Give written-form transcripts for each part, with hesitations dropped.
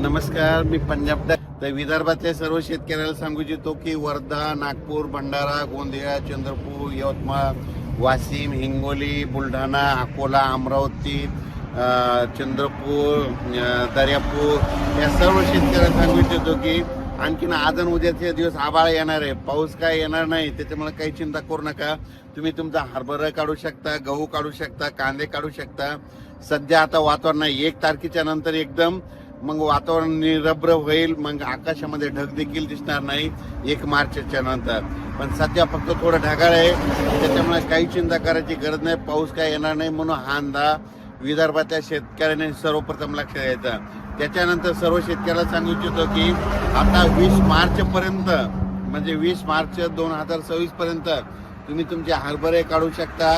नमस्कार, मी पंजाब तर विदर्भातल्या सर्व शेतकऱ्याला सांगू इच्छितो की वर्धा, नागपूर, भंडारा, गोंदिया, चंद्रपूर, यवतमाळ, वाशिम, हिंगोली, बुलढाणा, अकोला, अमरावती, चंद्रपूर, दर्यापूर या सर्व शेतकऱ्यांना सांगू इच्छितो की आणखीन आज आणि उद्याचे दिवस आभाळ येणार आहे. पाऊस काय येणार नाही, त्याच्यामुळे काही चिंता करू नका. तुम्ही तुमचा हरभरा काढू शकता, गहू काढू शकता, कांदे काढू शकता. सध्या आता वातावरण आहे 1 तारखेच्या नंतर एकदम मग वातावरण निरभ्र होईल, मग आकाशामध्ये ढग देखील दिसणार नाही 1 मार्चच्या नंतर. पण सध्या फक्त थोडं ढगाळ आहे, त्याच्यामुळे काही चिंता करायची गरज नाही. पाऊस काय येणार नाही म्हणून हा अंदाज विदर्भातल्या शेतकऱ्यांनी सर्वप्रथम लक्षात घ्यायचा. त्याच्यानंतर सर्व शेतकऱ्याला सांगू इच्छितो की आता 20 मार्चपर्यंत म्हणजे 20 मार्च 2026 पर्यंत तुम्ही तुमचे हरभरे काढू शकता.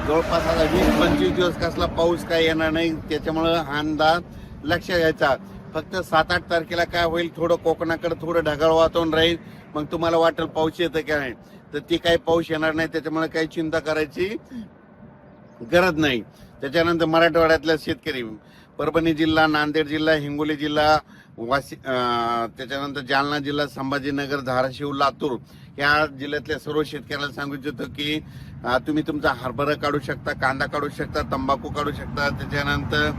जवळपास आता 20-25 दिवस कसला पाऊस काय येणार नाही, त्याच्यामुळं हा अंदाज लक्षात घ्यायचा. फक्त 7-8 तारखेला काय होईल, थोडं कोकणाकडे थोडं ढगाळ वातावरण राहील. मग तुम्हाला वाटेल पाऊस येतं का नाही, तर ती काही पाऊस येणार नाही, त्याच्यामुळे काही चिंता करायची गरज नाही. त्याच्यानंतर मराठवाड्यातल्या शेतकरी परभणी जिल्हा, नांदेड जिल्हा, हिंगोली जिल्हा, त्याच्यानंतर जालना जिल्हा, संभाजीनगर, धाराशिव, लातूर या जिल्ह्यातल्या सर्व शेतकऱ्याला सांगू इच्छितो की तुम्ही तुमचा हरभरा काढू शकता, कांदा काढू शकता, तंबाखू काढू शकता. त्याच्यानंतर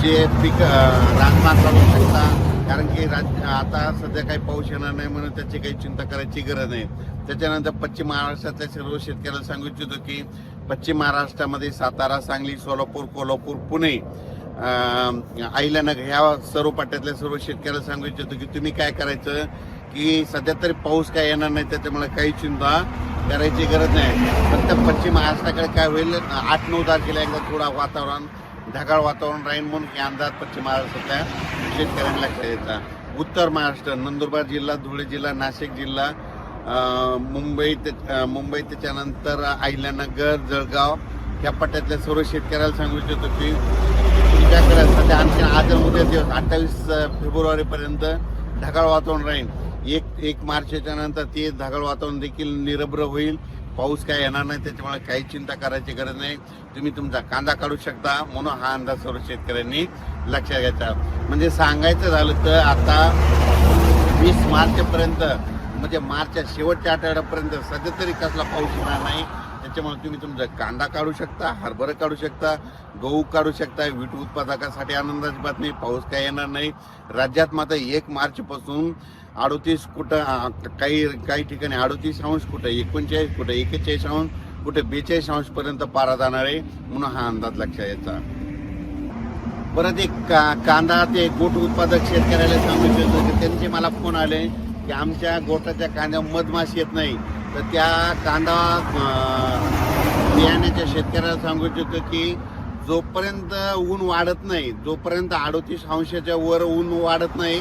जे पीक राजमा काढू शकता, कारण की आता सध्या काही पाऊस येणार नाही म्हणून त्याची काही चिंता करायची गरज नाही. त्याच्यानंतर पश्चिम महाराष्ट्रातल्या सर्व शेतकऱ्याला सांगू इच्छितो की पश्चिम महाराष्ट्रामध्ये सातारा, सांगली, सोलापूर, कोल्हापूर, पुणे, अहिल्यानगर ह्या सर्व पट्ट्यातल्या सर्व शेतकऱ्याला सांगू इच्छितो की तुम्ही काय करायचं की सध्या तरी पाऊस काय येणार नाही, त्याच्यामुळे काही चिंता करायची गरज नाही. फक्त पश्चिम महाराष्ट्राकडे काय होईल 8-9 तारखेला एकदा थोडा वातावरण ढगाळ वातावरण राहील म्हणून हे अंदाज पश्चिम महाराष्ट्रातल्या शेतकऱ्यांना लक्षात द्यायचा. उत्तर महाराष्ट्र नंदुरबार जिल्हा, धुळे जिल्हा, नाशिक जिल्हा, मुंबई त्याच्यानंतर अहिल्यानगर, जळगाव या पट्ट्यातल्या सर्व शेतकऱ्याला सांगू इच्छितो की तुमच्याकडे सध्या आणखी आज उद्या दिवस 28 फेब्रुवारीपर्यंत ढगाळ वातावरण राहील. 1 मार्चच्या नंतर ते ढगाळ वातावरण देखील निरभ्र होईल. पाऊस काय येणार नाही, त्याच्यामुळे काही चिंता करायची गरज नाही. तुम्ही तुमचा कांदा काढू शकता म्हणून हा अंदाज सर्व शेतकऱ्यांनी लक्षात घ्यायचा. म्हणजे सांगायचं झालं तर आता 20 मार्चपर्यंत म्हणजे मार्चच्या शेवटच्या आठवड्यापर्यंत सध्या तरी कसला पाऊस येणार नाही, त्याच्यामुळे तुम्ही तुमचा कांदा काढू शकता, हरभरा काढू शकता, गहू काढू शकता. वीट उत्पादकासाठी आनंदाची बातमी, पाऊस काय येणार नाही. राज्यात मात्र 1 मार्चपासून 38 कुठं काही ठिकाणी 38 अंश, कुठं 39 कुठं 41 अंश, कुठे 42 अंश पर्यंत पारा जाणार आहे म्हणून हा अंदाज लक्षात यायचा. परत एक कांदा ते गोट उत्पादक शेतकऱ्याला सांगू इच्छितो की त्यांचे मला फोन आले की आमच्या गोटाच्या कांद्या मधमाशी येत नाही, तर त्या कांदा बियाण्याच्या शेतकऱ्याला सांगू इच्छितो की जोपर्यंत ऊन वाढत नाही, जोपर्यंत 38 अंशाच्या वर ऊन वाढत नाही,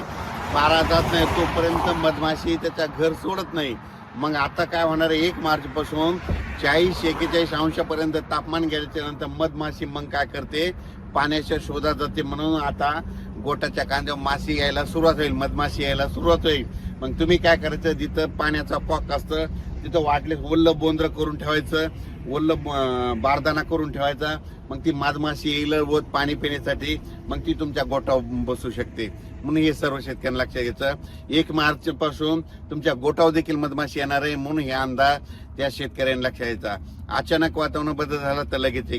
पारा जात नाही, तोपर्यंत मधमाशी त्याच्या घर सोडत नाही. मग आता काय होणार आहे, 1 मार्चपासून 40-41 अंशापर्यंत तापमान गेल्याच्या नंतर मधमाशी मग काय करते, पाण्याच्या शोधात जाते. म्हणून आता गोटाच्या कांद्यावर माशी यायला सुरुवात होईल, मधमाशी यायला सुरुवात होईल. मग तुम्ही काय करायचं, जिथं पाण्याचा पॉक असतं तिथं वाटले ओल्लं बोंद्र करून ठेवायचं, ओल्लं बारदाना करून ठेवायचा. मग ती मधमाशी येईल व पाणी पिण्यासाठी मग ती तुमच्या गोटावर बसू शकते. म्हणून हे सर्व शेतकऱ्यांना लक्षात घ्यायचं. 1 मार्चपासून तुमच्या गोटावर देखील मधमाशी येणार आहे म्हणून हे अंदाज त्या शेतकऱ्यांना लक्षात घ्यायचा. अचानक वातावरण बदल झाला तर लगेच